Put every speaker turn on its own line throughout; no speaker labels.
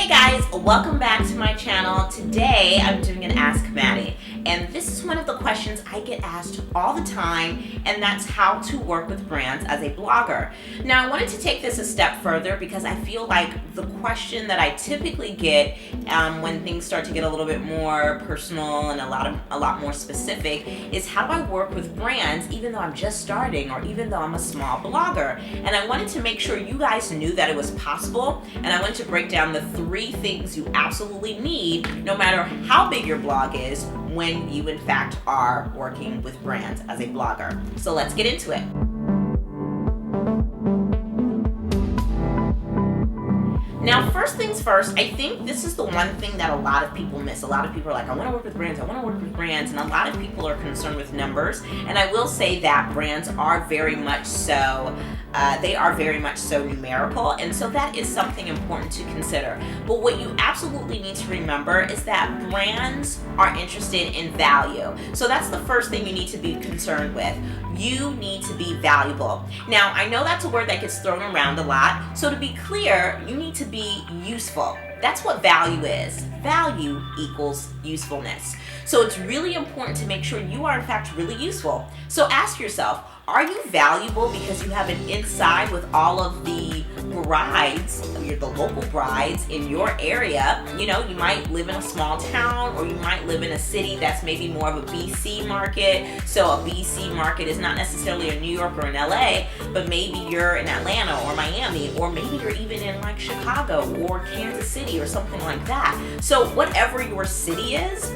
Hey guys, welcome back to my channel. Today I'm doing an Ask Mattie, and this is one of the questions I get asked all the time, and that's how to work with brands as a blogger. Now I wanted to take this a step further because I feel like the question that I typically get when things start to get a little bit more personal and a lot more specific is, how do I work with brands even though I'm just starting or even though I'm a small blogger? And I wanted to make sure you guys knew that it was possible, and I wanted to break down the 3 things you absolutely need no matter how big your blog is when you in fact are working with brands as a blogger. So let's get into it. Now, first things first, I think this is the one thing that a lot of people miss. A lot of people are like, I want to work with brands, and a lot of people are concerned with numbers. And I will say that brands are very much so, numerical, and so that is something important to consider. But what you absolutely need to remember is that brands are interested in value. So that's the first thing you need to be concerned with. You need to be valuable. Now, I know that's a word that gets thrown around a lot, so to be clear, you need to be useful. That's what value is. Value equals usefulness. So it's really important to make sure you are in fact really useful. So ask yourself, are you valuable because you have an inside with all of the brides, the local brides in your area? You know, you might live in a small town, or you might live in a city that's maybe more of a BC market. So a BC market is not necessarily in New York or in LA, but maybe you're in Atlanta or Miami, or maybe you're even in like Chicago or Kansas City or something like that. So whatever your city is,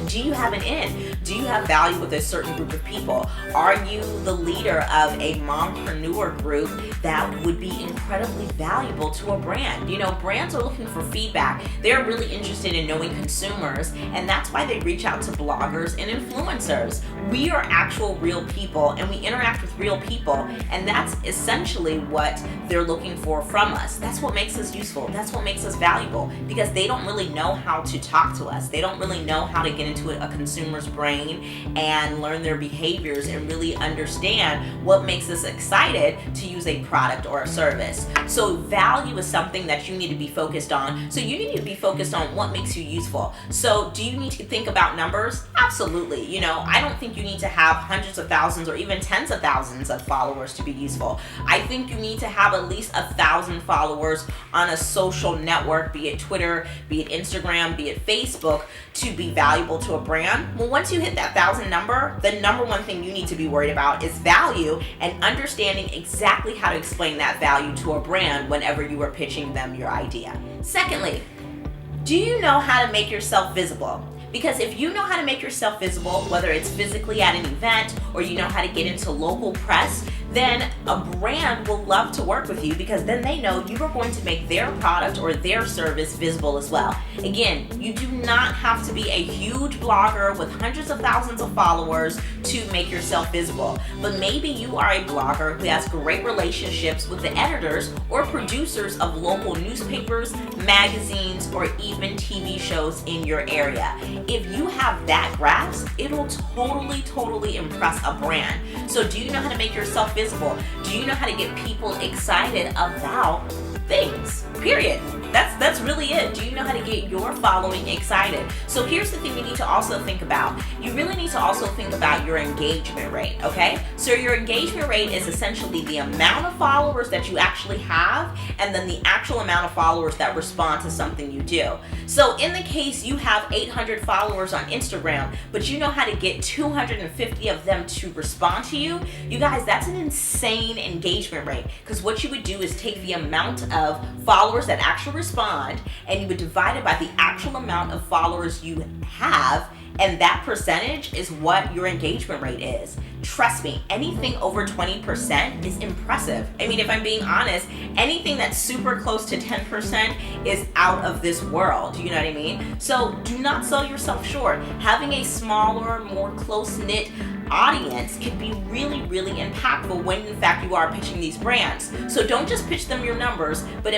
do you have an in? Do you have value with a certain group of people? Are you the leader of a mompreneur group that would be incredibly valuable to a brand? You know, brands are looking for feedback. They're really interested in knowing consumers, and that's why they reach out to bloggers and influencers. We are actual real people, and we interact with real people, and that's essentially what they're looking for from us. That's what makes us useful. That's what makes us valuable, because they don't really know how to talk to us. They don't really know how to get into a consumer's brain and learn their behaviors and really understand what makes us excited to use a product or a service. So value is something that you need to be focused on. So you need to be focused on what makes you useful. So do you need to think about numbers? Absolutely. You know, I don't think you need to have hundreds of thousands or even tens of thousands of followers to be useful. I think you need to have at least 1,000 followers on a social network, be it Twitter, be it Instagram, be it Facebook, to be valuable to a brand. Well, once you hit that 1,000 number, the number one thing you need to be worried about is value and understanding exactly how to explain that value to a brand whenever you are pitching them your idea. Secondly, do you know how to make yourself visible? Because if you know how to make yourself visible, whether it's physically at an event or you know how to get into local press, then a brand will love to work with you, because then they know you are going to make their product or their service visible as well. Again, you do not have to be a huge blogger with hundreds of thousands of followers to make yourself visible. But maybe you are a blogger who has great relationships with the editors or producers of local newspapers, magazines, or even TV shows in your area. If you have that grasp, it will totally impress a brand. So do you know how to make yourself visible? Do you know how to get people excited about things? Period. That's really it. Do you know how to get your following excited? So here's the thing you need to also think about. You really need to also think about your engagement rate, okay? So your engagement rate is essentially the amount of followers that you actually have, and then the actual amount of followers that respond to something you do. So in the case you have 800 followers on Instagram, but you know how to get 250 of them to respond to you, you guys, that's an insane engagement rate, because what you would do is take the amount of followers that actually respond, and you would divide it by the actual amount of followers you have, and that percentage is what your engagement rate is. Trust me, anything over 20% is impressive. I mean, if I'm being honest, anything that's super close to 10% is out of this world. You know what I mean? So do not sell yourself short. Having a smaller, more close-knit audience can be really impactful when in fact you are pitching these brands. So don't just pitch them your numbers, but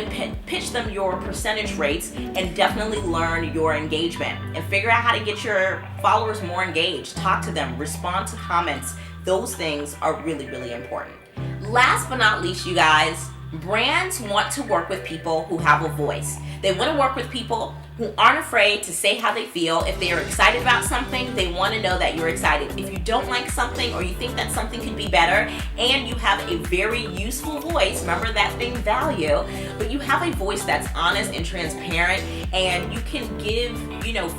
pitch them your percentage rates, and definitely learn your engagement and figure out how to get your followers more engaged. Talk to them, respond to comments. Those things are really important. Last but not least, you guys, Brands want to work with people who have a voice. They want to work with people who aren't afraid to say how they feel. If they are excited about something, they want to know that you're excited. If you don't like something or you think that something could be better and you have a very useful voice, remember that thing value, but you have a voice that's honest and transparent and you can give,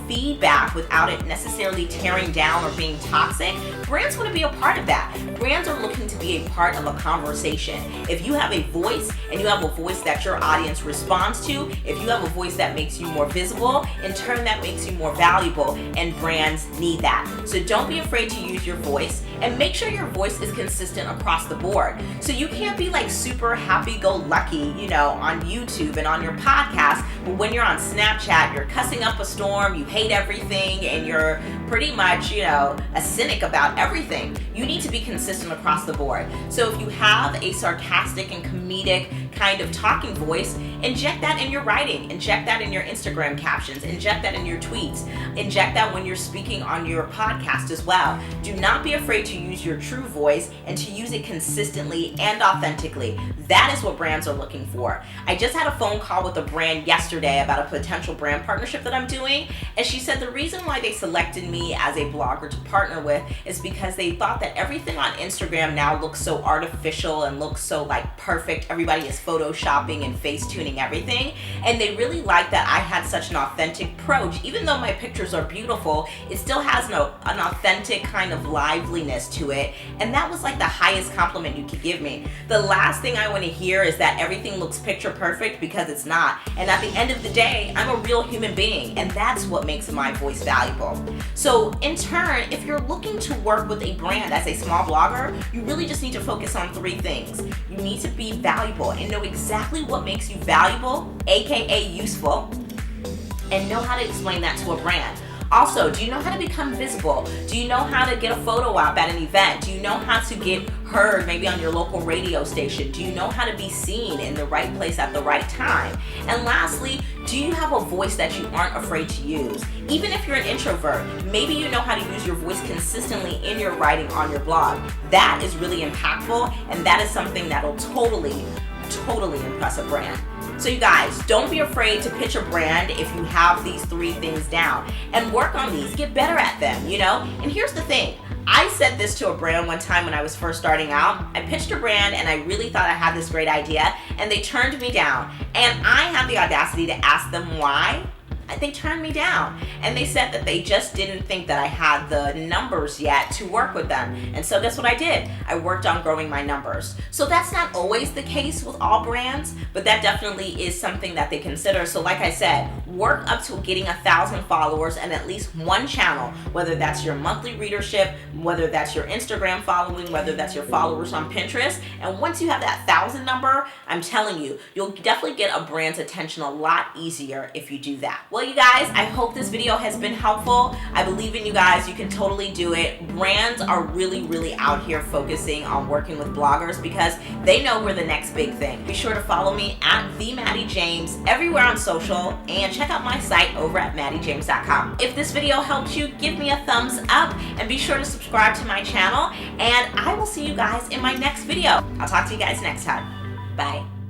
feedback without it necessarily tearing down or being toxic, brands want to be a part of that. Brands are looking to be a part of a conversation. If you have a voice and you have a voice that your audience responds to, if you have a voice that makes you more visible, in turn that makes you more valuable, and brands need that. So don't be afraid to use your voice and make sure your voice is consistent across the board. So you can't be like super happy-go-lucky, on YouTube and on your podcast, but when you're on Snapchat, you're cussing up a storm, you hate everything, and you're pretty much, a cynic about everything. You need to be consistent across the board. So if you have a sarcastic and comedic kind of talking voice, inject that in your writing, inject that in your Instagram captions, inject that in your tweets, inject that when you're speaking on your podcast as well. Do not be afraid to use your true voice and to use it consistently and authentically. That is what brands are looking for. I just had a phone call with a brand yesterday about a potential brand partnership that I'm doing, and she said the reason why they selected me as a blogger to partner with is because they thought that everything on Instagram now looks so artificial and looks so like perfect. Everybody is photoshopping and face tuning everything, and they really like that I had such an authentic approach. Even though my pictures are beautiful, it still has an authentic kind of liveliness to it, and that was like the highest compliment you could give me. The last thing I want to hear is that everything looks picture perfect, because it's not. And at the end of the day, I'm a real human being, and that's what makes my voice valuable. So in turn, if you're looking to work with a brand as a small blogger, you really just need to focus on 3 things. You need to be valuable and know exactly what makes you valuable, aka useful, and know how to explain that to a brand. Also, do you know how to become visible? Do you know how to get a photo op at an event? Do you know how to get heard maybe on your local radio station? Do you know how to be seen in the right place at the right time? And lastly, do you have a voice that you aren't afraid to use? Even if you're an introvert, maybe you know how to use your voice consistently in your writing on your blog. That is really impactful, and that is something that'll totally impress a brand. So you guys, don't be afraid to pitch a brand if you have these 3 things down, and work on these, get better at them, And here's the thing, I said this to a brand one time when I was first starting out. I pitched a brand and I really thought I had this great idea, and they turned me down, and I had the audacity to ask them why. They turned me down, and they said that they just didn't think that I had the numbers yet to work with them. And so guess what I did? I worked on growing my numbers. So that's not always the case with all brands, but that definitely is something that they consider. So like I said, work up to getting 1,000 followers and at least 1 channel, whether that's your monthly readership, whether that's your Instagram following, whether that's your followers on Pinterest. And once you have that 1,000 number, I'm telling you, you'll definitely get a brand's attention a lot easier if you do that. Well, you guys, I hope this video has been helpful. I believe in you guys. You can totally do it. Brands are really out here focusing on working with bloggers because they know we're the next big thing. Be sure to follow me at @MattieJames everywhere on social, and check out my site over at MattieJames.com. If this video helped you, give me a thumbs up and be sure to subscribe to my channel, and I will see you guys in my next video. I'll talk to you guys next time. Bye.